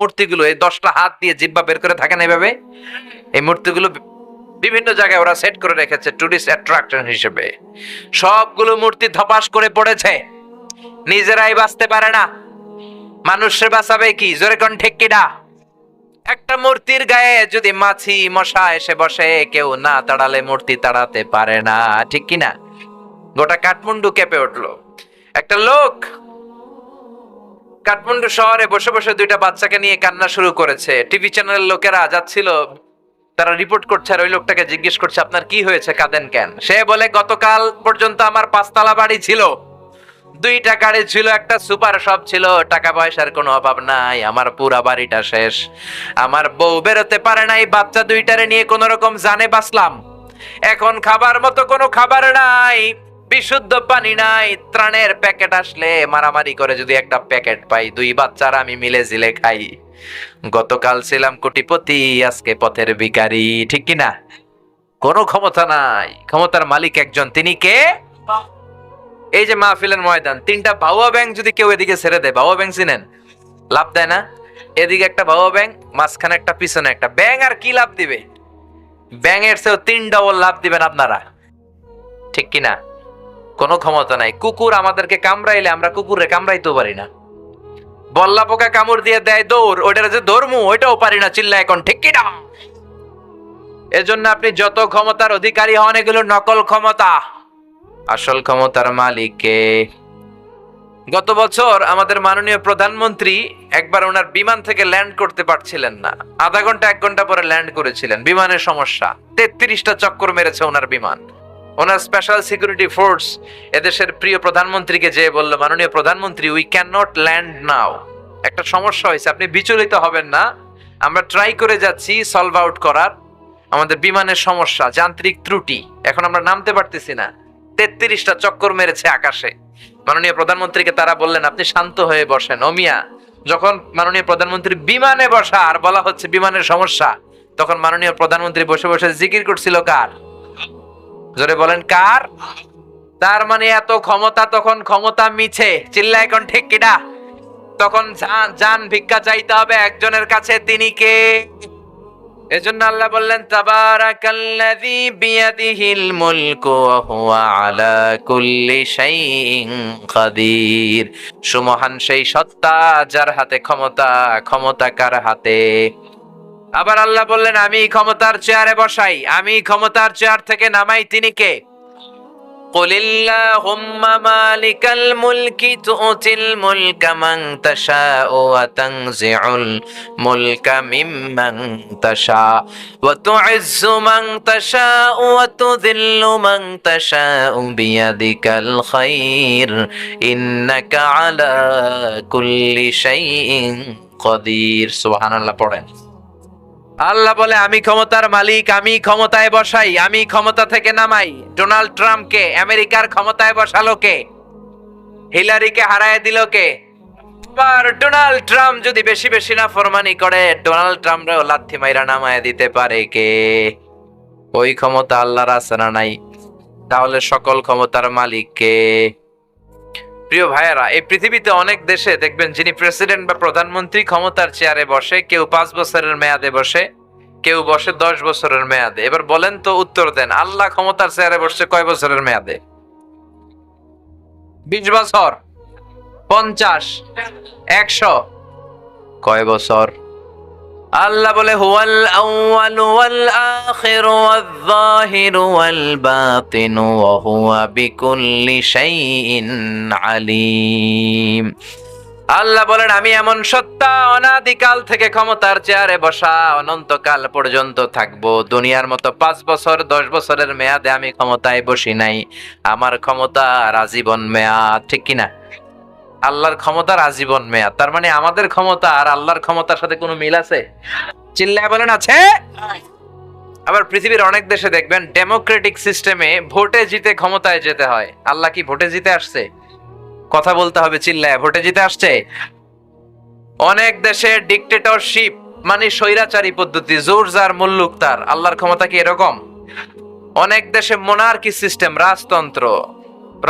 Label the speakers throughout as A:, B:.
A: মূর্তিগুলো এই 10টা হাত দিয়ে জিহ্বা বের করে থাকে না এইভাবে, এই মূর্তিগুলো বিভিন্ন জায়গায় ওরা সেট করে রেখেছে টুরিস্ট অ্যাট্রাকশন হিসেবে। সবগুলো মূর্তি ধপাস করে পড়েছে, নিজেরাই বাঁচতে পারে না, মানুষের বাঁচাবে কি? জোরে কোন ঠিক কিনা? একটা মূর্তির গায়ে যদি মাছি মশা এসে বসে, কেউ না তাড়ালে মূর্তি তাড়াতে পারে না, ঠিক কিনা? গোটা কাঠমান্ডু কেঁপে উঠলো। একটা লোক কাঠমান্ডু শহরে বসে বসে দুইটা বাচ্চাকে নিয়ে কান্না শুরু করেছে। টিভি চ্যানেলের লোকেরা যাচ্ছিল, তারা রিপোর্ট করছে আর ওই লোকটাকে জিজ্ঞেস করছে, আপনার কি হয়েছে, কাঁদেন কেন? সে বলে, গতকাল পর্যন্ত আমার 5 তলা বাড়ি ছিল, 2টা গাড়ি ছিল, একটা সুপার শপ ছিল, টাকা পয়সার কোনো অভাব নাই, আমার পুরা বাড়িটা শেষ, আমার বউ বেরোতে পারে নাই, বাচ্চা 2টারে নিয়ে কোন রকম জানে বাঁচলাম, এখন খাবার মতো কোনো খাবার নাই, বিশুদ্ধ পানি নাই, ত্রাণের প্যাকেট আসলে মারামারি করে যদি একটা প্যাকেট পাই, 2 বাচ্চারা আমি মিলে জিলে খাই, গতকাল ছিলাম কোটিপতি, আজকে পথের ভিখারি, ঠিক কিনা? কোনো ক্ষমতা নাই, ক্ষমতার মালিক একজন, তিনি কে? এই যে মাহফিলের ময়দান, 3টা ভাউয়া ব্যাংক যদি কেউ এদিকে ছেড়ে দেয়, ভাউয়া ব্যাংক চিনেন? লাভ দেয় না? এদিকে একটা ভাউয়া ব্যাংক, মাঝখানে একটা, পিছনে একটা ব্যাংক, আর কি লাভ দিবে? ব্যাংকের চেয়েও 3 ডবল লাভ দিবেন আপনারা, ঠিক কিনা? কোনো ক্ষমতা নাই। কুকুর আমাদেরকে কামড়াইলে আমরা কুকুরে কামড়াইতেও পারি না, বল্লা পোকা কামড় দিয়ে দেয় দৌড়, ওইটার যে ধর্মু ওইটাও পারি না, চিল্লা এখন, ঠিক কিনা? এজন্য আপনি যত ক্ষমতার অধিকারী হন, এগুলো নকল ক্ষমতা, আসল ক্ষমতার মালিক কে? গত বছর আমাদের মাননীয় প্রধানমন্ত্রী একবার ওনার বিমান থেকে ল্যান্ড করতে পারছিলেন না, আধা ঘন্টা 1 ঘন্টা পরে ল্যান্ড করেছিলেন, বিমানের সমস্যা, 33টা চক্কর মেরেছে ওনার বিমান। ওনার স্পেশাল সিকিউরিটি ফোর্স এদেশের প্রিয় প্রধানমন্ত্রীকে যেয়ে বলল, মাননীয় প্রধানমন্ত্রী, উই ক্যান নট ল্যান্ড নাও, একটা সমস্যা হয়েছে, আপনি বিচলিত হবেন না, আমরা ট্রাই করে যাচ্ছি সলভ আউট করার, আমাদের বিমানের সমস্যা, যান্ত্রিক ত্রুটি, এখন আমরা নামতে পারতেছি না। 33টা চক্কর মেরেছে আকাশে। মাননীয় প্রধানমন্ত্রীকে তারা বললেন, আপনি শান্ত হয়ে বসেন। ও মিয়া, যখন মাননীয় প্রধানমন্ত্রী বিমানে বসা আর বলা হচ্ছে বিমানের সমস্যা, তখন মাননীয় প্রধানমন্ত্রী বসে বসে জিকির করছিল কার? জোরে বলেন, কার? তার মানে এত ক্ষমতা, তখন ক্ষমতা মিছে, চিল্লা এখন, ঠিক কিনা? তখন জান ভিক্ষা চাইতে হবে একজনের কাছে, তিনি কে? এজন্য আল্লাহ বললেন, তাবারাকাল্লাযী বিয়াদিহিল মুলকু ওয়া হুয়া আলা কুল্লি শাইইন কাদির। সুমহান সেই সত্তা যার হাতে ক্ষমতা, ক্ষমতা কার হাতে? আবার আল্লাহ বললেন, আমি ক্ষমতার চেয়ারে বসাই, আমি ক্ষমতার চেয়ার থেকে নামাই, তিনি কে? কুলিল্লাহুম্মা মালিকাল মুলকি তুতিল মুলকা মান তাশাউ ওয়া তানজিউল মুলকা মিম্মান তাশা ওয়া তুইজ্জু মান তাশাউ ওয়া তুযিল্লু মান তাশাউ বিয়াদিকাল খায়র ইন্নাকা আলা কুল্লি শাইইন কাদির। সুবহানাল্লাহ পড়েন। আল্লাহ বলে, আমি ক্ষমতার মালিক, আমি ক্ষমতায় বসাই, আমি ক্ষমতা থেকে নামাই। ডোনাল্ড ট্রাম্পকে আমেরিকার ক্ষমতায় বসালো কে? হিলারিকে হারায় দিল কে? আবার ডোনাল্ড ট্রাম্প যদি বেশি বেশি না ফরমানি করে, ডোনাল্ড ট্রাম্পরেও লাথি মাইরা নামায় দিতে পারে কে? ওই ক্ষমতা আল্লাহর আছে না নাই? তাহলে সকল ক্ষমতার মালিক কে? প্রিয় ভাইয়েরা, এই পৃথিবীতে অনেক দেশে দেখবেন, যিনি প্রেসিডেন্ট বা প্রধানমন্ত্রী ক্ষমতার চেয়ারে বসে, কেউ 5 বছরের মেয়াদে বসে, কেউ বসে 10 বছরের মেয়াদে। এবার বলেন তো, উত্তর দেন, আল্লাহ ক্ষমতার চেয়ারে বসছে কয় বছরের মেয়াদে? 20 বছর, 50, 100, কয় বছর? আল্লাহ বলে, হুয়াল আউয়ালু ওয়াল আখিরু ওয়াল যাহিরু ওয়াল বাতিনু ওয়া হুয়া বিকুল্লি শাইইন আলীম। আল্লাহ বলেন, আমি এমন সত্তা, অনাদিকাল থেকে ক্ষমতার চেয়ারে বসা, অনন্তকাল পর্যন্ত থাকবো। দুনিয়ার মতো 5 বছর 10 বছরের মেয়াদে আমি ক্ষমতায় বসি নাই, আমার ক্ষমতা আজীবন মেয়াদ, ঠিক কিনা? আল্লাহর ক্ষমতার আজীবন মেয়াদ। তার মানে আমাদের ক্ষমতা আর আল্লাহর ক্ষমতার সাথে কোনো মিল আছে? চিল্লায় বলেন, আছে। আবার পৃথিবীর অনেক দেশে দেখবেন, ডেমোক্রেটিক সিস্টেমে ভোটে জিতে ক্ষমতায় যেতে হয়। আল্লাহ কি ভোটে জিতে আসছে? কথা বলতে হবে চিল্লায়, ভোটে জিতে আসছে? অনেক দেশে ডিক্টেটরশিপ মানে স্বৈরাচারী পদ্ধতি, জোর যার মুল্লুক তার। আল্লাহর ক্ষমতা কি এরকম? অনেক দেশে মোনার্কি সিস্টেম, রাজতন্ত্র,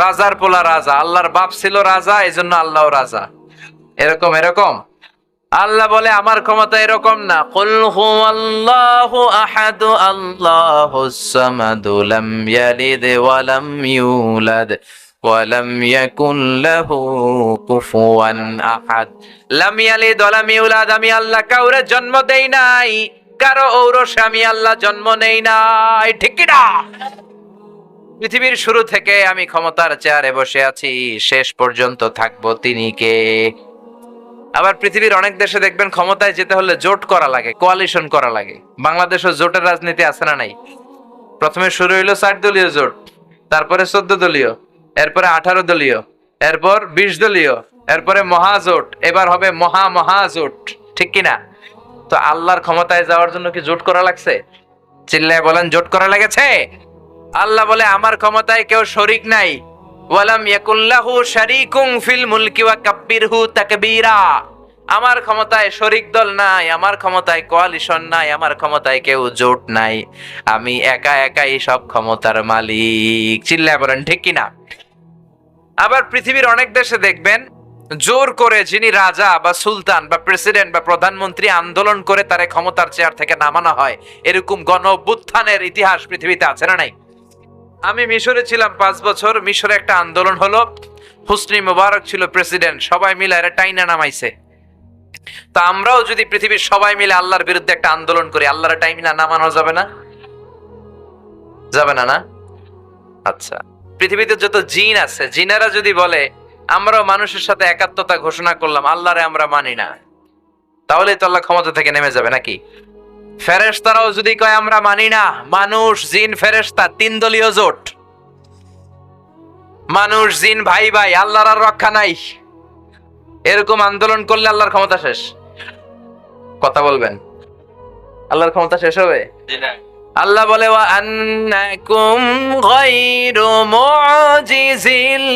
A: রাজার পোলা রাজা, আল্লাহর বাপ ছিল রাজা, এজন্য আল্লাহও রাজা, এরকম এরকম। আল্লাহ বলে আমার ক্ষমতা এরকম না, কুল হুয়াল্লাহু আহাদ আল্লাহুস সামাদ লাম ইয়ালিদ ওয়া লাম ইউলাদ ওয়া লাম ইয়াকুল লাহু কুফুয়ান আহাদ। লাম ইয়ালিদ ওয়া লাম ইউলাদ, আমি আল্লাহ কাউরে জন্ম দেই নাই, কারো ঔরসে আমি আল্লাহ জন্ম নেই নাই, ঠিক কি না? পৃথিবীর শুরু থেকে আমি ক্ষমতার চেয়ারে বসে আছি, শেষ পর্যন্ত থাকবো, তিনি কে? আবার পৃথিবীর অনেক দেশে দেখবেন ক্ষমতায় যেতে হলে জোট করা লাগে, কোয়ালিশন করা লাগে। বাংলাদেশও জোটের রাজনীতি আছে না নাই? প্রথমে শুরু হইলো 4 দলীয় জোট, তারপরে 14 দলীয়, এরপরে 18 দলীয়, এরপর 20 দলীয়, এরপরে মহাজোট, এবার হবে মহাজোট, ঠিক কিনা? তো আল্লাহর ক্ষমতায় যাওয়ার জন্য কি জোট করা লাগছে? চিল্লায় বলেন, জোট করা লেগেছে? আল্লাহ বলে আমার ক্ষমতায় কেউ শরীক নাই, ওয়ালাম ইয়াকুল্লাহু শারীকুম ফিল মুলকি ওয়া কাব্বিরহু তাকবীরা। আমার ক্ষমতায় শরীক দল নাই, আমার ক্ষমতায় কোয়ালিশন নাই, আমার ক্ষমতায় কেউ জোট নাই, আমি একা একাই সব ক্ষমতার মালিক। চিল্লায় বলেন ঠিক কিনা? আবার পৃথিবীর অনেক দেশে দেখবেন জোর করে যিনি রাজা বা সুলতান বা প্রেসিডেন্ট বা প্রধানমন্ত্রী আন্দোলন করে তারে ক্ষমতার চেয়ার থেকে নামানো হয়, এরকম গণ অভ্যুত্থানের ইতিহাস পৃথিবীতে আছে না নাই? আমি মিশরে ছিলাম 5 বছর, মিশরে একটা আন্দোলন হলো, হুসনি মুবারক ছিল প্রেসিডেন্ট, সবাই মিলে এরা টাইনা নামাইছে। তা আমরাও যদি পৃথিবীর সবাই মিলে আল্লাহর বিরুদ্ধে একটা আন্দোলন করি, আল্লাহর টাইনা নামানো যাবে না? যাবে না, না? আচ্ছা, পৃথিবীতে যত জিন আছে, জিনেরা যদি বলে আমরাও মানুষের সাথে একাত্মতা ঘোষণা করলাম, আল্লাহরে আমরা মানি না, তাহলে তো আল্লাহ ক্ষমতা থেকে নেমে যাবে নাকি? ফেরেশতারাও যদি কয় আমরা মানি না, মানুষ জিন ফেরেশতা 3 দলীয় জোট, মানুষ জিন ভাই ভাই, আল্লাহর আর রক্ষা নাই, এরকম আন্দোলন করলে আল্লাহর ক্ষমতা শেষ। কথা বলবেন, আল্লাহর ক্ষমতা শেষ হবে? আল্লাহ বলে ওয়া আন্নাকুম গায়রু মুজিজিল্লাহ।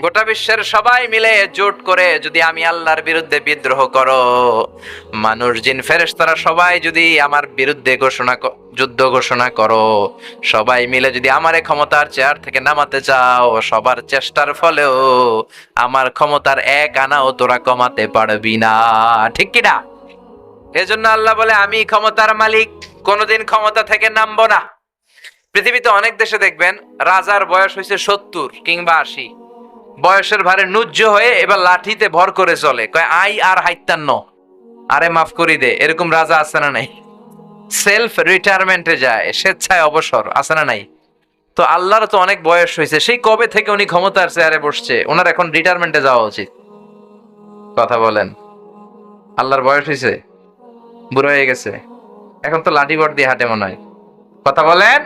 A: গোটা বিশ্বের সবাই মিলে জোট করে যদি আমি আল্লাহর বিরুদ্ধে বিদ্রোহ করো, মানুষ জিন ফেরেশতারা সবাই যদি আমার বিরুদ্ধে যুদ্ধ ঘোষণা করো, সবাই মিলে যদি আমারে ক্ষমতার চেয়ার থেকে নামাতে চাও, সবার চেষ্টার ফলেও আমার ক্ষমতার 1 আনাও তোরা কমাতে পারবি না, ঠিক কি না? এজন্য আল্লাহ বলে আমি ক্ষমতার মালিক, কোনোদিন ক্ষমতা থেকে নামবো না। পৃথিবীতে অনেক দেশে দেখবেন রাজার বয়স হয়েছে 70 কিংবা 80, বয়সের ভারে নুজ্জ হয়ে এবার লাঠিতে ভর করে চলে, কয় আই আর হাইতান্ন, আরে মাফ করি দে, এরকম রাজা আছে না নাই? সেলফ রিটায়ারমেন্টে যায়, স্বেচ্ছায় অবসর, আছে না নাই? তো আল্লাহর তো অনেক বয়স হয়েছে, সেই কবে থেকে উনি ক্ষমতার চেয়ারে বসছে, ওনার এখন রিটায়ারমেন্টে যাওয়া উচিত। কথা বলেন, আল্লাহর বয়স হয়েছে, বুড়ো হয়ে গেছে, এখন তো লাঠি ভর দিয়ে হাঁটে মনে হয়। কথা বলেন।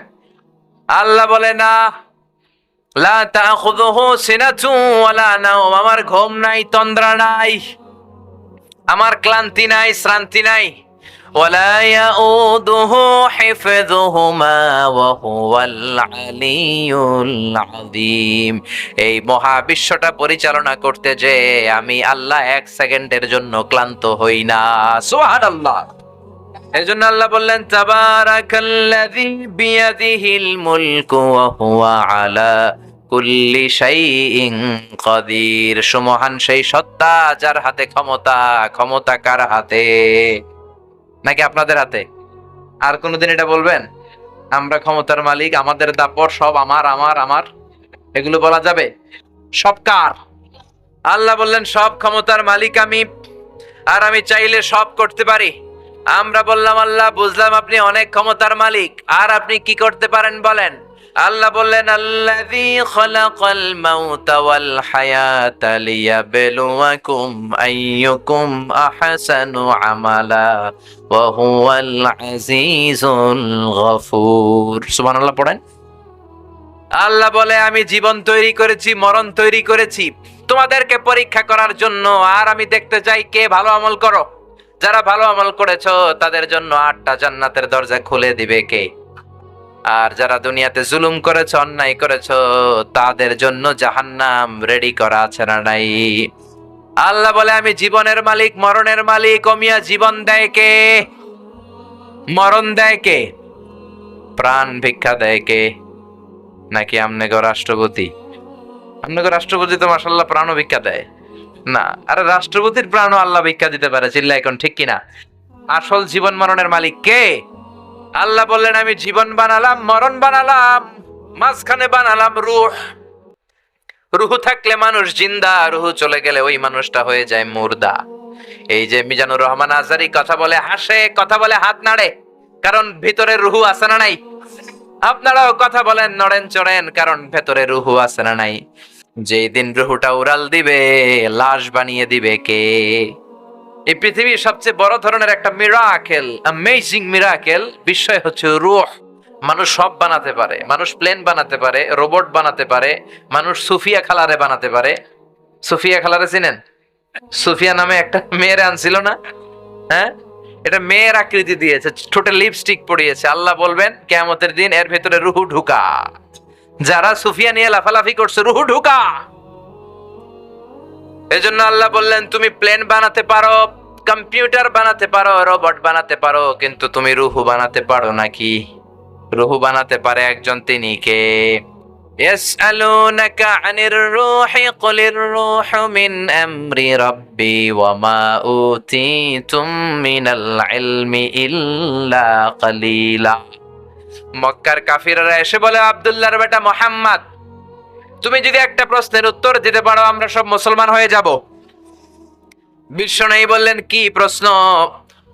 A: আল্লাহ বলে না, লা তাখুযুহু সিনাতু ওয়ালা নাওম, আমার ঘুম নাই, তন্দ্রা নাই, আমার ক্লান্তি নাই, শ্রান্তি নাই। ওয়ালা ইয়াউদুহু হিফযুহুমা ওয়া হুয়াল আলিয়্যুল আযীম। এই মহাবিশ্বটা পরিচালনা করতে যে আমি আল্লাহ 1 সেকেন্ডের জন্য ক্লান্ত হই না। সুবহানাল্লাহ। এজন্য আল্লাহ বললেন তাবারাকাল্লাযী বিয়াদিহিল মুলকু ওয়া হুয়া আলা কুল্লি শাইইন কাদির। সুমহান সেই সত্তা যার হাতে ক্ষমতা। ক্ষমতা কার হাতে? নাকি আপনাদের হাতে? আর কোনদিন এটা বলবেন আমরা ক্ষমতার মালিক, আমাদের দাপট সব আমার আমার আমার, এগুলো বলা যাবে? সব কার? আল্লাহ বললেন সব ক্ষমতার মালিক আমি, আর আমি চাইলে সব করতে পারি। আমরা বললাম আল্লাহ বুঝলাম আপনি অনেক ক্ষমতার মালিক, আর আপনি কি করতে পারেন বলেন? আল্লাহ বললেন আল্লাযী খালাকাল মাউতা ওয়াল হায়াতা লিয়াবলুয়াকুম আইয়ুকুম আহসানু আমালা ওয়া হুয়াল আজিজুল গফুর। সুবহানাল্লাহ পড়েন। আল্লাহ বলে আমি জীবন তৈরি করেছি, মরণ তৈরি করেছি তোমাদেরকে পরীক্ষা করার জন্য, আর আমি দেখতে চাই কে ভালো আমল করো। যারা ভালো আমল করেছো তাদের জন্য 8টা জান্নাতের দরজা খুলে দিবে কে? আর যারা দুনিয়াতে জুলুম করেছো, অন্যায় করেছো, তাদের জন্য জাহান্নাম রেডি করা আছে না নাই? আল্লাহ বলে আমি জীবনের মালিক, মরণের মালিক। ও মিয়া, জীবন দেয় কে? মরণ দেয় কে? প্রাণ ভিক্ষা দেয় কে? নাকি আমনেগো রাষ্ট্রপতি? আমনেগো রাষ্ট্রপতি তো মাশাআল্লাহ প্রাণ ভিক্ষা দেয় না। আরে রাষ্ট্রপতির প্রাণও আল্লাহ ভিক্ষা দিতে পারে, চিল্লা এখন ঠিক কিনা? আসল জীবন মরণের মালিক কে? আল্লাহ বললেন আমি জীবন বানালাম, মরণ বানালাম, মাঝখানে বানালাম রূহ। রুহু থাকলে মানুষ জিন্দা, রুহু চলে গেলে ওই মানুষটা হয়ে যায় মুর্দা। এই যে মিজানুর রহমান আজারি কথা বলে হাসে, কথা বলে হাত নাড়ে, কারণ ভিতরে রুহু আছে না নাই? আপনারাও কথা বলেন, নড়েন চড়েন, কারণ ভেতরে রুহু আছে না নাই? যেই দিন রুহুটা উড়াল দিবে, লাশ বানিয়ে দিবে কে? এই পৃথিবীর সবচেয়ে বড় ধরনের একটা মিরাকেল, অ্যামেজিং মিরাকেল বিষয় হচ্ছে রূহ। মানুষ সব বানাতে পারে, মানুষ প্লেন বানাতে পারে, রোবট বানাতে পারে, মানুষ সুফিয়া খালারে বানাতে পারে। সুফিয়া খালারে চিনেন? সুফিয়া নামে একটা মেয়ের আনছিল না? হ্যাঁ, এটা মেয়ের আকৃতি দিয়েছে, ঠোঁটে লিপস্টিক পরিয়েছে। আল্লাহ বলবেন কিয়ামতের দিন এর ভেতরে রুহু ঢুকা। যারা সুফিয়া নিয়ে লাফালাফি করছে, রুহু ঢুকা। এজন্য আল্লাহ বললেন তুমি প্লেন বানাতে পারো, কম্পিউটার বানাতে পারো, রোবট বানাতে পারো, কিন্তু তুমি রুহু বানাতে পারো নাকি? রুহু বানাতে পারে একজন, তিনি কে? ইয়াসআলুনাকা আনির রূহি কুলির রূহু মিন আমরি রাব্বি ওয়া মা উতিতুম মিনাল ইলমি ইল্লা কালিলা। মক্কার কাফিররা এসে বলে, আব্দুল্লাহর বেটা মুহাম্মদ, তুমি যদি একটা প্রশ্নের উত্তর দিতে পারো আমরা সব মুসলমান হয়ে যাব। বিশ্বনবী বললেন কি প্রশ্ন?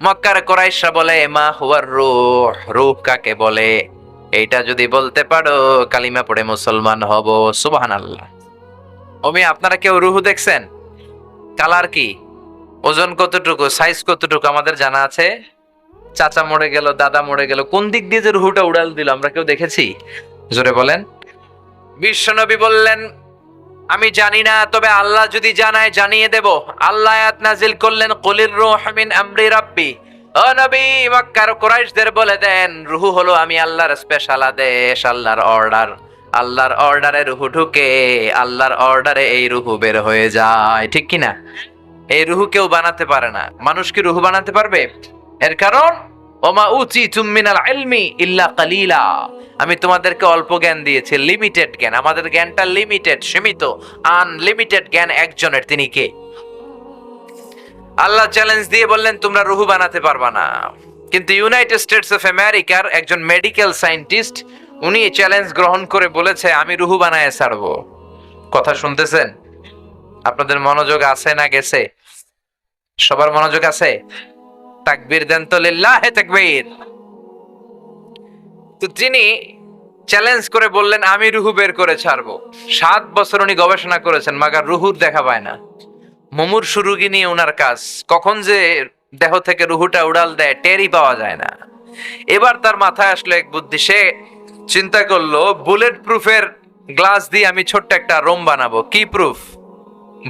A: মক্কার কুরাইশরা বলে মা হুয়ার রূহ, রূহ কাকে বলে? এইটা যদি বলতে পারো কালিমা পড়ে মুসলমান হব। সুবহানাল্লাহ। ওমি আপনারা কেউ রূহ দেখছেন? কালার কি, ওজন কতটুকু, সাইজ কতটুকু আমাদের জানা আছে? চাচা মরে গেল, দাদা মরে গেল, কোন দিক দিয়ে যে রূহটা উড়াল দিল আমরা কেউ দেখেছি? জোরে বলেন। বিশ্বনবী বললেন আমি জানি না, তবে আল্লাহ যদি জানায় জানিয়ে দেব। আল্লাহ আয়াত নাজিল করলেন কুলির রূহু মিন আমরি রাব্বি। ও নবী, মক্কার কুরাইশদের বলে দেন রূহু হলো আমি আল্লাহর স্পেশাল আদেশ, আল্লাহর অর্ডার। আল্লাহর অর্ডারে রূহু ঢুকে, আল্লাহর অর্ডারে এই রূহু বের হয়ে যায়, ঠিক কি না? এই রূহু কেউ বানাতে পারে না। মানুষ কি রূহু বানাতে পারবে? এর কারণ ওমা উতিতুম মিনাল ইলমি ইল্লা কালিলা। আমি তোমাদেরকে অল্প জ্ঞান দিয়েছি, লিমিটেড জ্ঞান। আমাদের জ্ঞানটা লিমিটেড, সীমিত। আনলিমিটেড জ্ঞান একজনের, তিনি কে? আল্লাহ চ্যালেঞ্জ দিয়ে বললেন তোমরা রুহু বানাতে পারবা না। কিন্তু ইউনাইটেড স্টেটস অফ আমেরিকার একজন মেডিকেল সায়েন্টিস্ট, উনি চ্যালেঞ্জ গ্রহণ করে বলেছে আমি রুহু বানায় ছাড়বো। কথা শুনতেছেন? আপনাদের মনোযোগ আছে না গেছে? সবার মনোযোগ আছে? তাকবীর দেন তো, লিল্লাহে তাকবীর। তো তিনি চ্যালেঞ্জ করে বললেন আমি রুহু বের করে ছাড়বো। 7 বছর উনি গবেষণা করেছেন, মাগার রুহুর দেখা পায় না। মুমূর্ষু রোগী নিয়ে উনার কাজ, কখন যে দেহ থেকে রুহুটা উড়াল দেয় টেরই পাওয়া যায় না। এবার তার মাথায় আসলো এক বুদ্ধি। সে চিন্তা করলো বুলেট প্রুফের গ্লাস দিয়ে আমি ছোট্ট একটা রোম বানাবো। কি proof?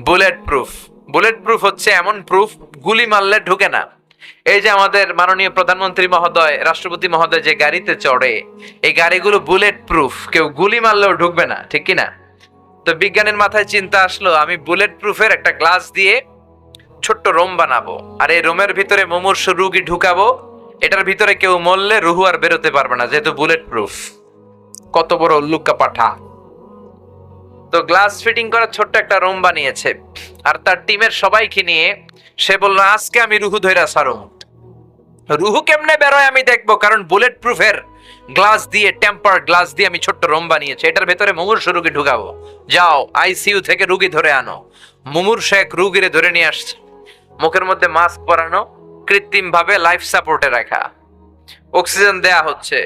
A: Bullet proof. Bullet proof হচ্ছে এমন প্রুফ গুলি মারলে ঢুকে না। এই যে আমাদের মাননীয় প্রধানমন্ত্রী মহোদয়, রাষ্ট্রপতি মহোদয় যে গাড়িতে চড়ে, এই গাড়িগুলো বুলেট প্রুফ, কেউ গুলি মারলেও ঢুকবে না, ঠিক কি না? তো বিজ্ঞানীর মাথায় চিন্তা আসলো আমি বুলেট প্রুফের একটা গ্লাস দিয়ে ছোট্ট রোম বানাবো, আর এই রোমের ভিতরে মুমূর্ষু রোগী ঢুকাবো। এটার ভিতরে কেউ মরলে রুহু আর বেরোতে পারবে না, যেহেতু বুলেট প্রুফ। কত বড় উল্লুকা পাঠা! তো গ্লাস ফিটিং করা ছোট্ট একটা রোম বানিয়েছে, আর তার টিমের সবাইকে নিয়ে সে বলল আজকে আমি রুহু ধইরা ছাড়ব। রুহু কেমনে বেরোয় আমি দেখবো, কারণ বুলেট প্রুফের গ্লাস দিয়ে, টেম্পার গ্লাস দিয়ে আমি ছোট্ট রোম বানিয়েছি। এটার ভেতরে মুমূর্ষু রোগী ঢুকাবো। যাও আইসিইউ থেকে রোগী ধরে আনো। মুমূর্ষু এক রোগীরে ধরে নিয়ে আসছে, মুখের মধ্যে মাস্ক পরানো, কৃত্রিম ভাবে লাইফ সাপোর্টে রাখা, অক্সিজেন দেয়া হচ্ছে।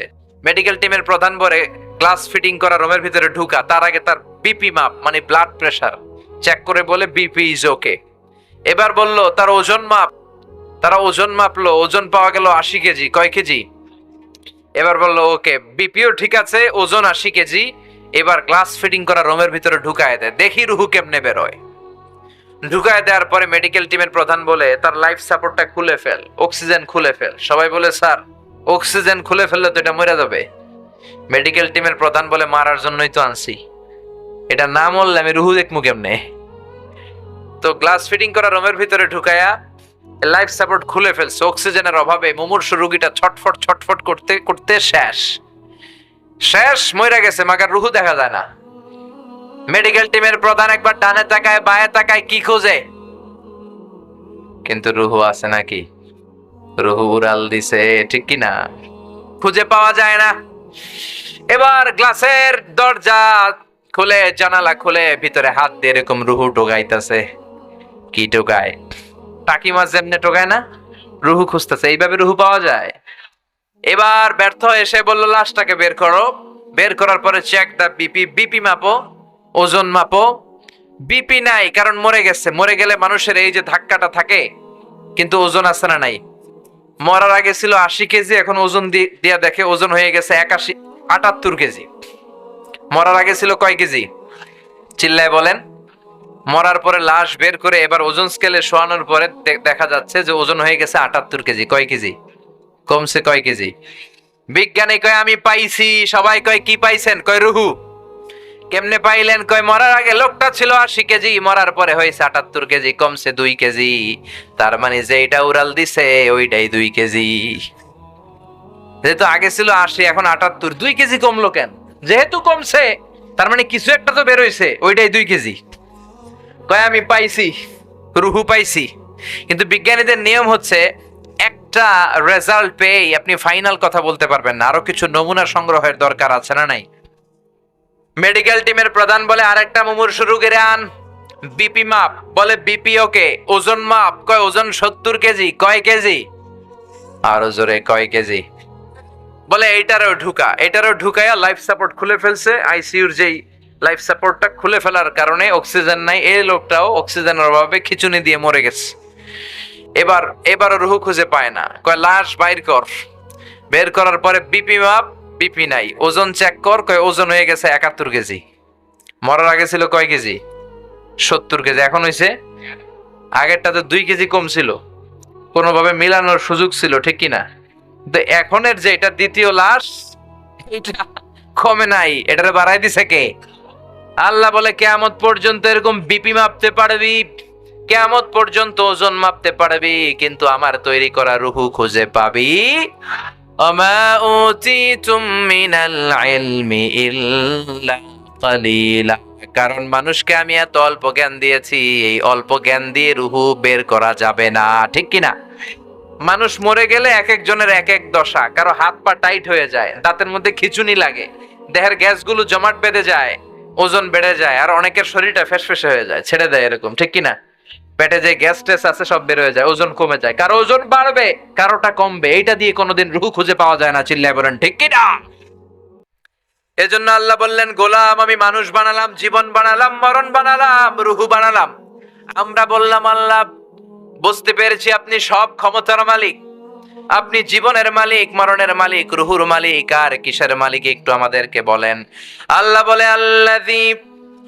A: মেডিকেল টিমের প্রধান বলে গ্লাস ফিটিং করা রুমের ভিতরে ঢুকা, তার আগে তার বিপি মাপ, মানে ব্লাড প্রেসার চেক করে বলে বিপি ইজ ওকে। এবার বলল তার ওজন মাপ, তারা ওজন মাপলো, ওজন পাওয়া গেল 80 কেজি। কয় কেজি? এবার বললো ওকে, বিপিও ঠিক আছে, ওজন 80 কেজি। এবার গ্লাস ফিটিং করা রুমের ভিতরে ঢুকায় দেয়, দেখি রুহু কেমনে বেরোয়। ঢুকায় দেওয়ার পরে মেডিকেল টিমের প্রধান বলে তার লাইফ সাপোর্টটা খুলে ফেল, অক্সিজেন খুলে ফেল। সবাই বলে স্যার অক্সিজেন খুলে ফেললে তো এটা মরে যাবে। মেডিকেল টিমের প্রধান বলে মারার জন্যই তো আনছি, এটা না মরলে আমি রুহু দেখমু কেমনে? তো গ্লাস ফিটিং করা রুমের ভিতরে ঢুকায়া লাইফ সাপোর্ট খুলে ফেলছে। অক্সিজেনের অভাবে মুমূর্ষু রোগীটা ছটফট ছটফট করতে করতে শেষ। শেষ, মইরা গেছে, মাগার রুহু দেখা যায় না। মেডিকেল টিমের প্রধান একবার ডানে তাকায় বায়ে তাকায়, কি খোঁজে? কিন্তু রুহু আছে নাকি? রুহু উড়াল দিছে, ঠিক কি না? খুঁজে পাওয়া যায় না। এবার গ্লাসের দরজা খুলে, জানালা খুলে, ভিতরে হাত দিয়ে এরকম রুহু ঢোকাইতেছে। কি ঢোকায়? টাকি মাছ যেমনে ঢোকায় না, রুহু খুঁজতেছে। এইভাবে রুহু পাওয়া যায়? এবার ব্যর্থ এসে বলল, লাশটাকে বের করো। বের করার পরে চেক দা বিপি, বিপি মাপো, ওজন মাপো। বিপি নাই, কারণ মরে গেছে। মরে গেলে মানুষের এই যে ধাক্কাটা থাকে, কিন্তু ওজন আছে না নাই? মরার আগে ছিল ৮০ কেজি, এখন ওজন দিয়া দেখে ওজন হয়ে গেছে ৭৮ কেজি। মরার আগে ছিল কয় কেজি? চিল্লায় বলেন। মরার পরে লাশ বের করে এবার ওজন স্কেলে শোয়ানোর পরে দেখা যাচ্ছে যে ওজন হয়ে গেছে ৭৮ কেজি। কয় কেজি কমছে? কয় কেজি? বিজ্ঞানী কয় আমি পাইছি। সবাই কয় কি পাইছেন? কয় রুহু। কেমনে পাইলেন? কয় মরার আগে লোকটা ছিল ৮০ কেজি, মরার পরে হয়েছে ৭৮ কেজি, কমছে 2 কেজি। তার মানে যে এটা উড়াল দিছে ওইটাই 2 কেজি। যেহেতু আগে ছিল ৮০, এখন ৭৮, 2 কেজি কমলো কেন? যেহেতু কমছে তার মানে কিছু একটা তো বের হইছে, ওইটাই 2 কেজি। কয় আমি পাইছি, রুহু পাইছি। কিন্তু বিজ্ঞানীদের নিয়ম হচ্ছে একটা রেজাল্ট পেয়ে আপনি ফাইনাল কথা বলতে পারবেন না, আরো কিছু নমুনা সংগ্রহের দরকার আছে না নাই? মেডিকেল টিমের প্রধান বলে আরেকটা মুমূর্ষু রোগীরে আন। বিপি মাপ, বলে বিপি ওকে। ওজন মাপ, কয় ওজন ৭০ কেজি। কয় কেজি? আরো জোরে, কয় কেজি? বলে এইটারও ঢুকা। এটারও ঢুকাইয়া লাইফ সাপোর্ট খুলে ফেলছে। আইসিইউর যেই লাইফ সাপোর্টটা খুলে ফেলার কারণে অক্সিজেন নাই, এই লোকটাও অক্সিজেনের অভাবে খিচুনি দিয়ে মরে গেছে। এবারও রুহু খুঁজে পায় না। কয় লাশ বাইর কর। বের করার পরে বিপি মাপ, বিপি নাই। ওজন চেক কর, কয় ওজন হয়ে গেছে ৭১ কেজি। মরার আগে ছিল কয় কেজি? ৭০ কেজি। এখন হইছে, আগেরটাতে 2 কেজি কম ছিল, কোনোভাবে মিলানোর সুযোগ ছিল, ঠিক কিনা? তো এখনের যে এটা দ্বিতীয় লাশ, এটা কমে নাই, এটারে বাড়াই দিছে কে? আল্লাহ বলে কিয়ামত পর্যন্ত এরকম বিপি মাপতে পারবি, কিয়ামত পর্যন্ত ওজন মাপতে পারবি, কিন্তু আমার তৈরি করা রুহু খুঁজে পাবি। ওমা উতিতুম মিনাল ইলমি ইল্লা কালিলা। কারণ মানুষকে আমি এত অল্প জ্ঞান দিয়েছি, এই অল্প জ্ঞান দিয়ে রুহু বের করা যাবে না, ঠিক কিনা? মানুষ মরে গেলে এক একজনের এক এক দশা। কারো হাত পা টাইট হয়ে যায়, দাঁতের মধ্যে খিচুনি লাগে, দেহের গ্যাসগুলো জমাট বেঁধে যায়, ওজন বেড়ে যায়, আর অনেকের শরীরটা ফেসফেসে হয়ে যায়, ছেড়ে দেয়, এরকম, ঠিক কিনা? পেটে যে গ্যাস টেস আছে সব বের হয়ে যায়, ওজন কমে যায়। কারো ওজন বাড়বে, কারোটা কমবে। এইটা দিয়ে কোনোদিন রুহু খুঁজে পাওয়া যায় না। চিল্লায় বলেন ঠিক কিনা? এজন্য আল্লাহ বললেন, গোলাম আমি মানুষ বানালাম, জীবন বানালাম, মরণ বানালাম, রুহু বানালাম। আমরা বললাম, আল্লাহ বুঝতে পেরেছি আপনি সব ক্ষমতার মালিক, আপনি জীবনের মালিক, মরণের মালিক, রুহুর মালিক, আর কিসের মালিক একটু আমাদেরকে বলেন। আল্লাহ বলে, আল্লাযী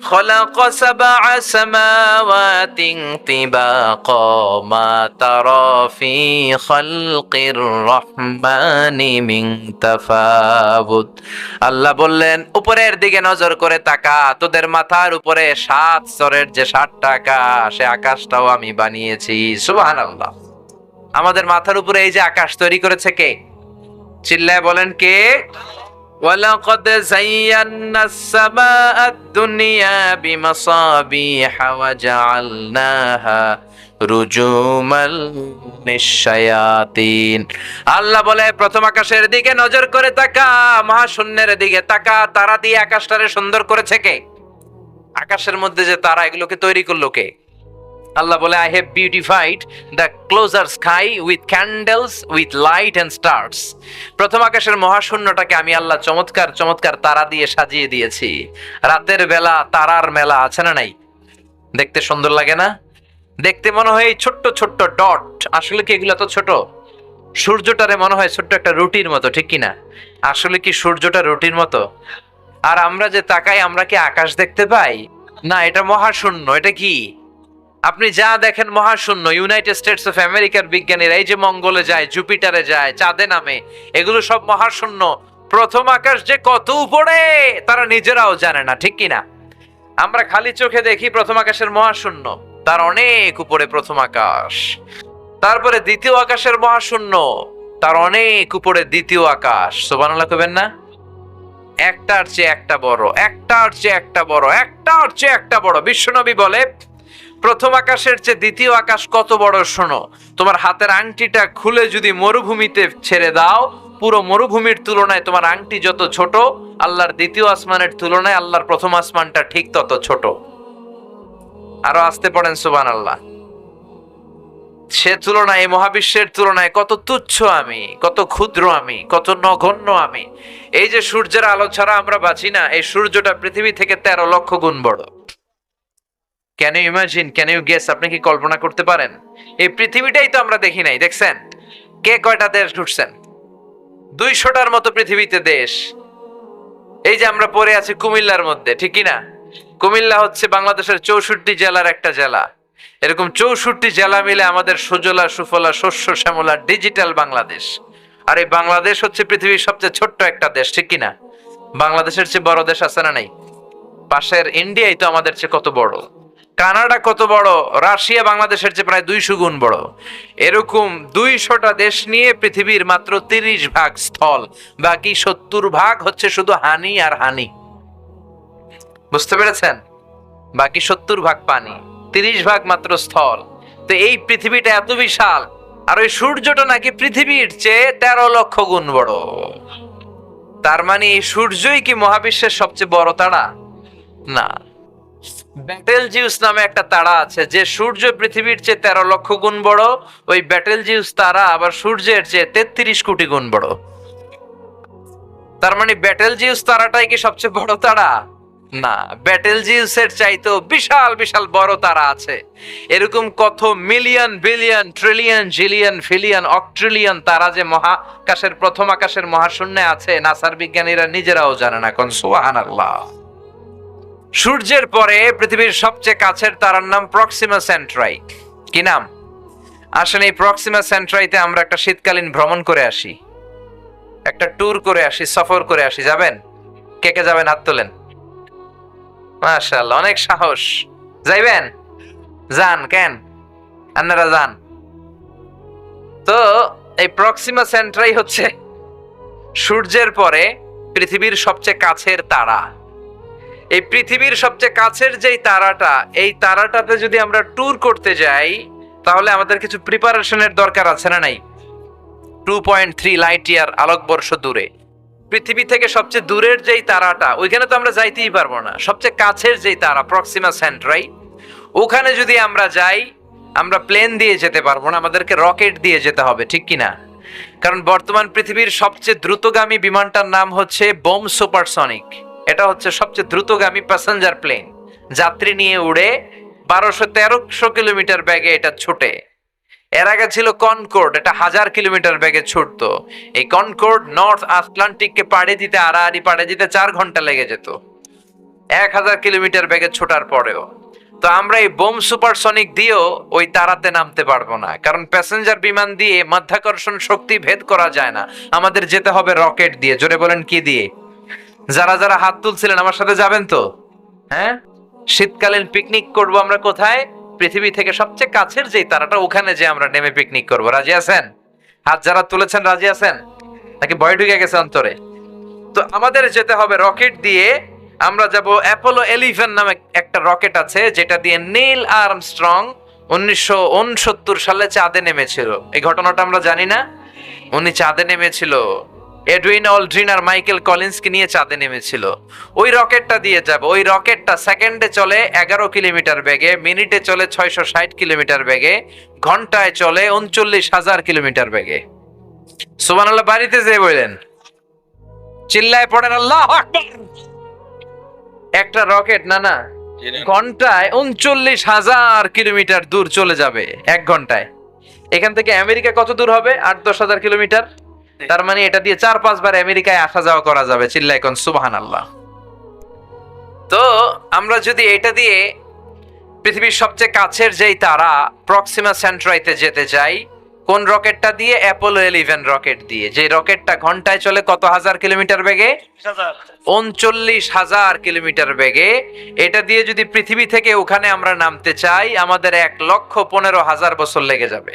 A: খালাকা সাবআ সামাওয়াতিন তিবাকা মা তারা ফি খালকির রহমানি মিন তাফাউত। আল্লাহ বললেন, উপরের দিকে নজর করে তাকা, তোদের মাথার উপরে 7 স্তরের যে 7টা আকাশ, সে আকাশটাও আমি বানিয়েছি। সুবহানাল্লাহ। আমাদের মাথার উপরে এই যে আকাশ তৈরি করেছে কে? চিল্লায় বলেন কে? ওয়ালাকাদ যায়্যানাস সামাআদ দুনিয়া বিমাসাবিহা ওয়া জাআলনাহা রুজুমাল লিশ-শায়াতিন। আল্লাহ বলে, প্রথম আকাশের দিকে নজর করে তাকা, মহাশূন্যের দিকে তাকা, তারা দিয়ে আকাশটারে সুন্দর করেছে কে? আকাশের মধ্যে যে তারা, এগুলোকে তৈরি করলো কে? আল্লাহ বলে, I have beautified the closer sky with candles with light and stars. প্রথম আকাশের মহাশূন্যটাকে আমি আল্লাহ চমৎকার চমৎকার তারা দিয়ে সাজিয়ে দিয়েছি। রাতের বেলা তারার মেলা, আছে না নাই? দেখতে সুন্দর লাগে না? দেখতে মনে হয় ছোট্ট ছোট্ট ডট, আসলে কি এগুলো তো ছোট? সূর্যটারে মনে হয় ছোট্ট একটা রুটির মতো, ঠিক কিনা? আসলে কি সূর্যটা রুটির মতো? আর আমরা যে তাকাই, আমরা কি আকাশ দেখতে পাই? না, এটা মহাশূন্য। এটা কি? আপনি যা দেখেন মহাশূন্য। ইউনাইটেড স্টেটস অফ আমেরিকার বিজ্ঞানীরা এই যে মঙ্গলে যায়, জুপিটারে যায়, চাঁদে নামে, এগুলো সব মহাশূন্য। প্রথম আকাশ যে কত উপরে তারা নিজেরাও জানে না, ঠিক কিনা? আমরা খালি চোখে দেখি প্রথম আকাশের মহাশূন্য, তার অনেক উপরে প্রথম আকাশ। তারপরে দ্বিতীয় আকাশের মহাশূন্য, তার অনেক উপরে দ্বিতীয় আকাশ। সুবহানাল্লাহ কইবেন না? একটার চেয়ে একটা বড়, একটার চেয়ে একটা বড়, একটার চেয়ে একটা বড়। বিশ্বনবী বলে প্রথম আকাশের চেয়ে দ্বিতীয় আকাশ কত বড় শোনো। তোমার হাতের আংটিটা খুলে যদি মরুভূমিতে ছেড়ে দাও, পুরো মরুভূমির তুলনায় তোমার আংটি যত ছোট, আল্লাহর দ্বিতীয় আসমানের তুলনায় আল্লাহর প্রথম আসমানটা ঠিক তত ছোট। আরো আসতে পড়েন সুবহানাল্লাহ। সে তুলনায়, এই মহাবিশ্বের তুলনায় কত তুচ্ছ আমি, কত ক্ষুদ্র আমি, কত নগণ্য আমি। এই যে সূর্যের আলো ছাড়া আমরা বাঁচি না, এই সূর্যটা পৃথিবী থেকে 13 লক্ষ গুণ বড়। Can you imagine, can you guess? আপনি কি কল্পনা করতে পারেন? এই পৃথিবীটাই তো আমরা দেখি নাই, দেখছেন? কে কয়টা দেশ ঘুরছেন? 200টার মতো পৃথিবীতে দেশ। এই যে আমরা পড়ে আছি কুমিল্লার মধ্যে, ঠিক কি না? কুমিল্লা হচ্ছে বাংলাদেশের 64 জেলার একটা জেলা। এরকম 64 জেলা মিলে আমাদের সুজলা সুফলা শস্য শ্যামলা ডিজিটাল বাংলাদেশ। আর এই বাংলাদেশ হচ্ছে পৃথিবীর সবচেয়ে ছোট্ট একটা দেশ, ঠিক কি না? বাংলাদেশের চেয়ে বড় দেশ আছে না নাই? পাশের ইন্ডিয়াই তো আমাদের চেয়ে কত বড়, কানাডা কত বড়, রাশিয়া বাংলাদেশের চেয়ে প্রায় 200 গুণ বড়। এরকম 200টা দেশ নিয়ে পৃথিবীর মাত্র 30 ভাগ স্থল, বাকি 70 ভাগ হচ্ছে শুধু হানি আর হানি। বুঝতে পেরেছেন? বাকি 70 ভাগ পানি, 30 ভাগ মাত্র স্থল। তো এই পৃথিবীটা এত বিশাল, আর ওই সূর্যটা নাকি পৃথিবীর চেয়ে 13 লক্ষ গুণ বড়। তার মানে এই সূর্যই কি মহাবিশ্বের সবচেয়ে বড় তারা? না। ব্যাটেল জিউস নামে একটা তারা আছে, যে সূর্য পৃথিবীর চেয়ে 13 লক্ষ গুণ বড়। ওই ব্যাটেল জিউস তারা আবার সূর্যের চেয়ে 33 কোটি গুণ বড়। তার মানে ব্যাটেল জিউস তারাটাই কি সবচেয়ে বড় তারা? না, ব্যাটেল জিউসের চাইতেও বিশাল বিশাল বড় তারা আছে। এরকম কত মিলিয়ন বিলিয়ন ট্রিলিয়ন জিলিয়ন ফিলিয়ন অক্ট্রিলিয়ন তারা যে মহাকাশের প্রথম আকাশের মহাশূন্যে আছে, নাসার বিজ্ঞানীরা নিজেরাও জানে না। কোন সুবহানাল্লাহ। সূর্যের পরে পৃথিবীর সবচেয়ে কাছের তারার নাম প্রক্সিমা সেন্ট্রাই। কি নাম? আসেন এই প্রক্সিমা সেন্ট্রাইতে আমরা একটা শীতকালীন ভ্রমণ করে আসি, একটা ট্যুর করে আসি, সফর করে আসি। যাবেন? কে কে যাবেন? হাত তোলেন। মাশাআল্লাহ, অনেক সাহস। যাইবেন? যান। কেন আপনারা যান? তো এই প্রক্সিমা সেন্ট্রাই হচ্ছে সূর্যের পরে পৃথিবীর সবচেয়ে কাছের তারা। এই পৃথিবীর সবচেয়ে কাছের যেই তারাটা, এই তারাটাতে যদি আমরা ট্যুর করতে যাই, তাহলে আমাদের কিছু প্রিপারেশনের দরকার আছে না নাই? 2.3 লাইট ইয়ার আলোকবর্ষ দূরে পৃথিবী থেকে সবচেয়ে দূরের যেই তারাটা, ওইখানে তো আমরা যাইতেই পারবো না। সবচেয়ে কাছের যেই তারা প্রক্সিমা সেন্ট্রাই, ওখানে যদি আমরা যাই, আমরা প্লেন দিয়ে যেতে পারবো না, আমাদেরকে রকেট দিয়ে যেতে হবে, ঠিক কি না? কারণ বর্তমান পৃথিবীর সবচেয়ে দ্রুতগামী বিমানটার নাম হচ্ছে বোম সুপারসনিক। এটা হচ্ছে সবচেয়ে দ্রুতগামী প্যাসেঞ্জার প্লেন, যাত্রী নিয়ে উড়ে 1200-1300 কিলোমিটার বেগে এটা ছুটে। এর আগে ছিল কনকর্ড, এটা 1000 কিলোমিটার বেগে ছুটতো। এই কনকর্ড নর্থ আটলান্টিককে পাড়ি দিতে, আড়াআড়ি পাড়ি দিতে 4 ঘন্টা লেগে যেত, 1000 কিলোমিটার বেগে ছোটার পরেও। তো আমরা এই বোম সুপারসনিক দিয়েও ওই তারাতে নামতে পারবো না, কারণ প্যাসেঞ্জার বিমান দিয়ে মাধ্যাকর্ষণ শক্তি ভেদ করা যায় না। আমাদের যেতে হবে রকেট দিয়ে। জোরে বলেন, কি দিয়ে? যারা যারা হাত তুলছিলেন আমার সাথে যাবেন তো? হ্যাঁ, শীতকালীন পিকনিক করব আমরা কোথায়? পৃথিবী থেকে সবচেয়ে কাছের যেই তারাটা, ওখানে যে আমরা নেমে পিকনিক করব। রাজি আছেন? হাত যারা তুলেছেন রাজি আছেন নাকি ভয় ঢুকে গেছে অন্তরে? তো আমাদের যেতে হবে রকেট দিয়ে। আমরা যাব অ্যাপোলো 11 নামে একটা রকেট আছে, যেটা দিয়ে নীল আর্মস্ট্রং 1969 সালে চাঁদে নেমেছিল। এই ঘটনাটা আমরা জানি না? উনি চাঁদে নেমেছিল, এডউইন অলড্রিন আর মাইকেল কলিন্সকে নিয়ে চাঁদে নেমেছিল। ওই রকেটটা দিয়ে যাব। ওই রকেটটা সেকেন্ডে চলে 11 কিলোমিটার বেগে, মিনিটে চলে 660 কিলোমিটার বেগে, ঘন্টায় চলে 39,000 কিলোমিটার বেগে। সুবহানাল্লাহ। বাড়িতে যেয়ে বললেন, চিল্লায় পড়েন আল্লাহু আকবার। একটা রকেট না ঘন্টায় 39,000 কিলোমিটার দূর চলে যাবে 1 ঘন্টায়। এখান থেকে আমেরিকা কত দূর হবে? 8-10 হাজার কিলোমিটার। তার মানে এটা দিয়ে 4-5 বার আমেরিকায় আসা যাওয়া করা যাবে। চিল্লায় কোন সুবহানাল্লাহ। তো আমরা যদি এটা দিয়ে পৃথিবীর সবচেয়ে কাছের যেই তারা প্রক্সিমা সেন্ট্রাইতে যেতে চাই, কোন রকেটটা দিয়ে? অ্যাপোলো 11 রকেট দিয়ে। যে রকেটটা ঘন্টায় চলে কত হাজার কিলোমিটার বেগে? 39,000 কিলোমিটার বেগে। এটা দিয়ে যদি পৃথিবী থেকে ওখানে আমরা নামতে চাই, আমাদের 1,15,000 বছর লেগে যাবে।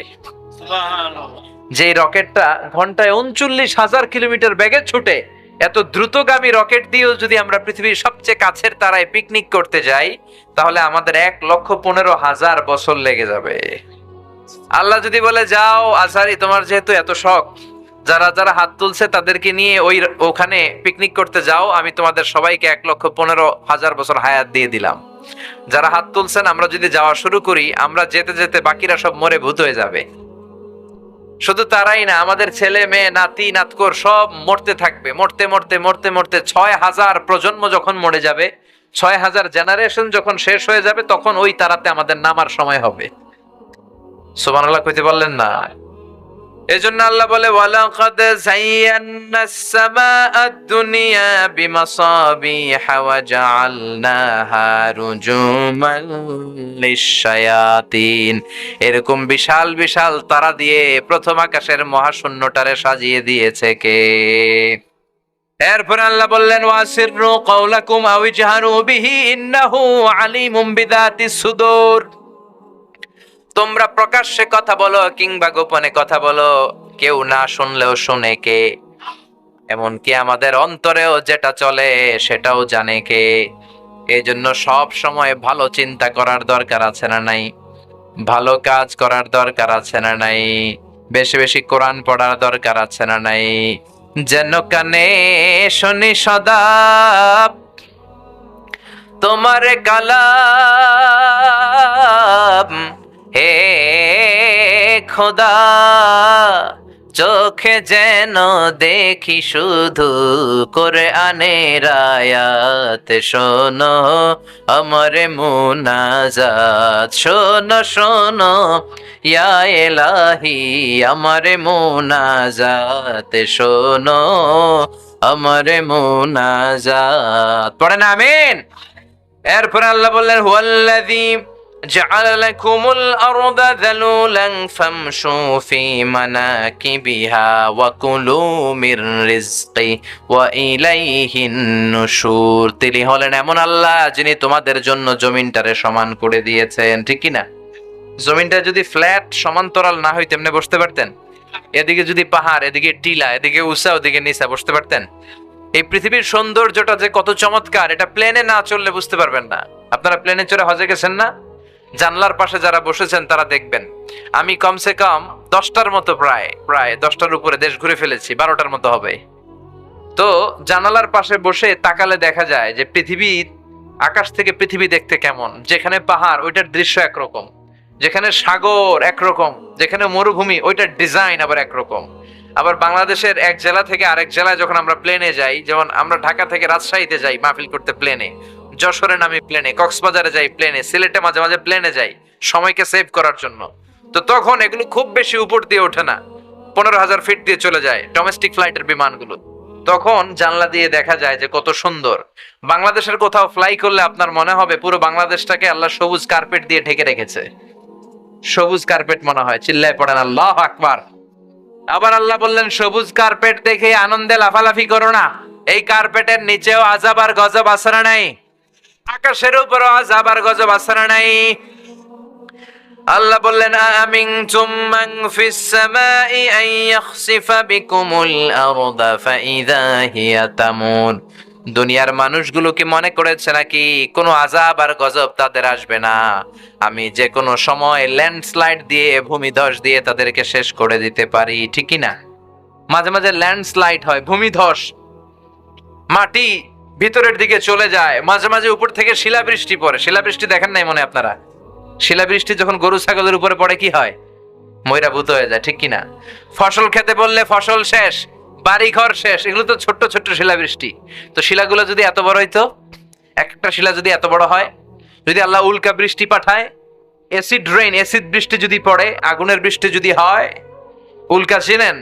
A: যে রকেটটা ঘন্টায় 39,000 কিলোমিটার বেগে ছুটে, এত দ্রুতগামী রকেট দিয়েও যদি আমরা পৃথিবীর সবচেয়ে কাছের তারায় পিকনিক করতে যাই, তাহলে আমাদের 1,15,000 বছর লেগে যাবে। আল্লাহ যদি বলে যাও আজহারি, তোমার যেহেতু এত শখ, যারা যারা হাত তুলছে তাদেরকে নিয়ে ওখানে পিকনিক করতে যাও, আমি তোমাদের সবাইকে 1,15,000 বছর হায়াত দিয়ে দিলাম। যারা হাত তুলছেন আমরা যদি যাওয়া শুরু করি, আমরা যেতে যেতে বাকিরা সব মরে ভূত হয়ে যাবে। শুধু তারাই না, আমাদের ছেলে মেয়ে নাতি নাতকর সব মরতে থাকবে, মরতে মরতে মরতে মরতে 6,000 প্রজন্ম যখন মরে যাবে, 6,000 জেনারেশন যখন শেষ হয়ে যাবে, তখন ওই তারাতে আমাদের নামার সময় হবে। সুবহানাল্লাহ কইতে বললেন না? এজন্য আল্লাহ বলে ওয়ালাকাদ যায়্যানাস সামাআদ দুনিয়া বিমাসাবিহা ওয়া জাআলনাহা রুজুমান লিশ-শায়াতিন। এরকম বিশাল বিশাল তারা দিয়ে প্রথম আকাশের মহাশূন্যটারে সাজিয়ে দিয়েছে কে? এরপর আল্লাহ বললেন ওয়াসিররু কাওলাকুম আও ইজহারু বিহি ইন্নাহু আলিমুম বিযাতিস সুদূর। তোমরা প্রকাশ্যে কথা বলো কিংবা গোপনে কথা বলো, কেউ না শুনলেও শুনে কে? এমনকি আমাদের অন্তরেও যেটা চলে সেটাও জানে কে? এই জন্য সব সময় ভালো চিন্তা করার দরকার আছে না নাই? ভালো কাজ করার দরকার আছে না নাই? বেশি বেশি কোরআন পড়ার দরকার আছে না নাই? যেন কানে শুনি সদা তোমার কালাম, হে খোদা চোখে যেন দেখি শুধু কোরআনের আয়াত। শোনো আমার মুনাজাত, শোনো শোনো ইয়া ইলাহি আমার মুনাজাত, শোনো আমার মুনাজাত। পড়েন আমিন। এরপর আল্লাহ বললেন হুয়াল্লাযী জাআলা লাকুমুল আরদা যালুলান ফামশু ফি মানাকিবিহা ওয়া কুলু মির রিজকি ওয়া ইলাইহিন নুশুর। তিনি হলেন এমন আল্লাহ যিনি তোমাদের জন্য জমিনটারে সমান করে দিয়েছেন। ঠিক কি না? জমিনটা যদি ফ্ল্যাট সমান্তরাল না হইতো এমনি বসতে পারতেন? এদিকে যদি পাহাড়, এদিকে টিলা, এদিকে উঁচা, ওদিকে নিচা, বসতে পারতেন? এই পৃথিবীর সৌন্দর্যটা যে কত চমৎকার, এটা প্লেনে না চললে বুঝতে পারবেন না। আপনারা প্লেনে চড়ে হজে গেছেন না? জানলার পাশে যারা বসেছেন তারা দেখবেন, আমি কমসে কম 10টার মতো প্রায় 10টার উপরে দেশ ঘুরে ফেলেছি, 12টার মতো হবে। তো জানালার পাশে বসে তাকালে দেখা যায় যে পৃথিবী, আকাশ থেকে পৃথিবী দেখতে কেমন। যেখানে পাহাড় ওইটার দৃশ্য একরকম, যেখানে সাগর একরকম, যেখানে মরুভূমি ওইটার ডিজাইন আবার একরকম। আবার বাংলাদেশের এক জেলা থেকে আরেক জেলায় যখন আমরা প্লেনে যাই, যেমন আমরা ঢাকা থেকে রাজশাহীতে যাই মাহফিল করতে প্লেনে, যশোরে নামি প্লেনে, কক্সবাজারে যাই প্লেনে, সিলেটে মাঝে মাঝে প্লেনে যাই সময়কে সেভ করার জন্য। তো তখন এগুলো খুব বেশি উপর দিয়ে ওঠে না, 15,000 ফিট দিয়ে চলে যায় ডোমেস্টিক ফ্লাইটের বিমানগুলো। তখন জানলা দিয়ে দেখা যায় যে কত সুন্দর। বাংলাদেশের কোথাও ফ্লাই করলে আপনার মনে হবে পুরো বাংলাদেশটাকে আল্লাহ সবুজ কার্পেট দিয়ে ঢেকে রেখেছে। সবুজ কার্পেট মনে হয়, চিল্লায় পড়েন আল্লাহু আকবার। আবার আল্লাহ বললেন সবুজ কার্পেট দেখে আনন্দে লাফালাফি করো না, এই কার্পেটের নিচেও আযাব আর গজব আছে না নাই? আকাশের উপরও আযাব আর গজব আছে না নাই? আল্লাহ বললেন আমিনতুম মান ফিস সামাই আন ইয়াখসিফা বিকুমুল আরদা ফাইযা হিয়া তামুর। দুনিয়ার মানুষগুলো কি মনে করেছে নাকি কোনো আযাব আর গজব তাদের আসবে না? আমি যে কোনো সময় ল্যান্ডস্লাইড দিয়ে, ভূমিধস দিয়ে তাদেরকে শেষ করে দিতে পারি। ঠিক কি না? মাঝে মাঝে ল্যান্ডস্লাইড হয়, ভূমিধস, মাটি ভিতরের দিকে চলে যায়, মাঝে মাঝে উপর থেকে শিলাবৃষ্টি পড়ে। শিলাবৃষ্টি দেখেন নাই মনে আপনারা? শিলাবৃষ্টি যখন গরু ছাগলের উপরে পড়ে কি হয়? ময়রা ভূত হয়ে যায়। ঠিক কিনা? ফসল খেতে বললে ফসল শেষ, বাড়ি ঘর শেষ। এগুলো তো ছোট্ট ছোট্ট শিলাবৃষ্টি। তো শিলাগুলো যদি এত বড় হইতো, একটা শিলা যদি এত বড় হয়, যদি আল্লাহ উল্কা বৃষ্টি পাঠায়, অ্যাসিড রেইন, অ্যাসিড বৃষ্টি যদি পড়ে, আগুনের বৃষ্টি যদি হয়, উল্কা চিনেন?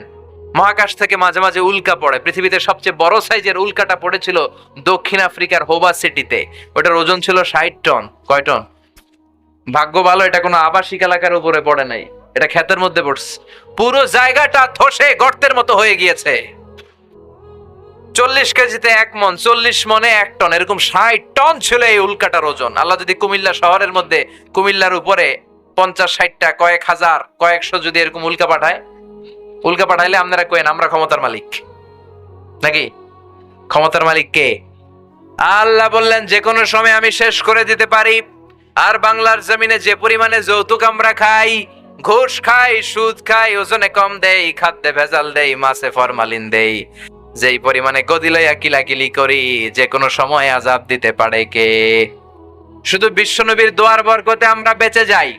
A: মহাকাশ থেকে মাঝে মাঝে উল্কা পড়ে। পৃথিবীতে সবচেয়ে বড় সাইজের উল্কাটা পড়েছিল দক্ষিণ আফ্রিকার হোবা সিটিতে। ওটার ওজন ছিল 60 টন। কয় টন? ভাগ্য ভালো এটা কোনো আবাসিক এলাকার উপরে পড়ে নাই, এটা ক্ষেতের মধ্যে পড়ছে। পুরো জায়গাটা ধসে গর্তের মতো হয়ে গিয়েছে। 40 কেজিতে 1 মন, 40 মনে 1 টন, এরকম 60 টন ছিল এই উল্কাটার ওজন। আল্লাহ যদি কুমিল্লা শহরের মধ্যে, কুমিল্লার উপরে 50-60টা, কয়েক হাজার, কয়েকশো যদি এরকম উল্কা পাঠায়, উল্কা পাঠাইলে আপনারা কইেন আমরা ক্ষমতার মালিক নাকি? ক্ষমতার মালিক কে? আল্লাহ বললেন যে কোনো সময় আমি শেষ করে দিতে পারি। আর বাংলার জমিনে যে পরিমাণে যৌতুক আমরা খাই, ঘুষ খাই, সুদ খাই, ওজনে কম দেই, খাদ্যে ভেজাল দেই, মাছে ফরমালিন দেই, যেই পরিমাণে গদি লইয়া কিলাকিলি করি, যে কোনো সময় আযাব দিতে পারে কে? শুধু বিশ্বনবীর দোয়ার বরকতে আমরা বেঁচে যাই।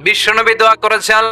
A: বিশ্বনবী দোয়া করেছেন,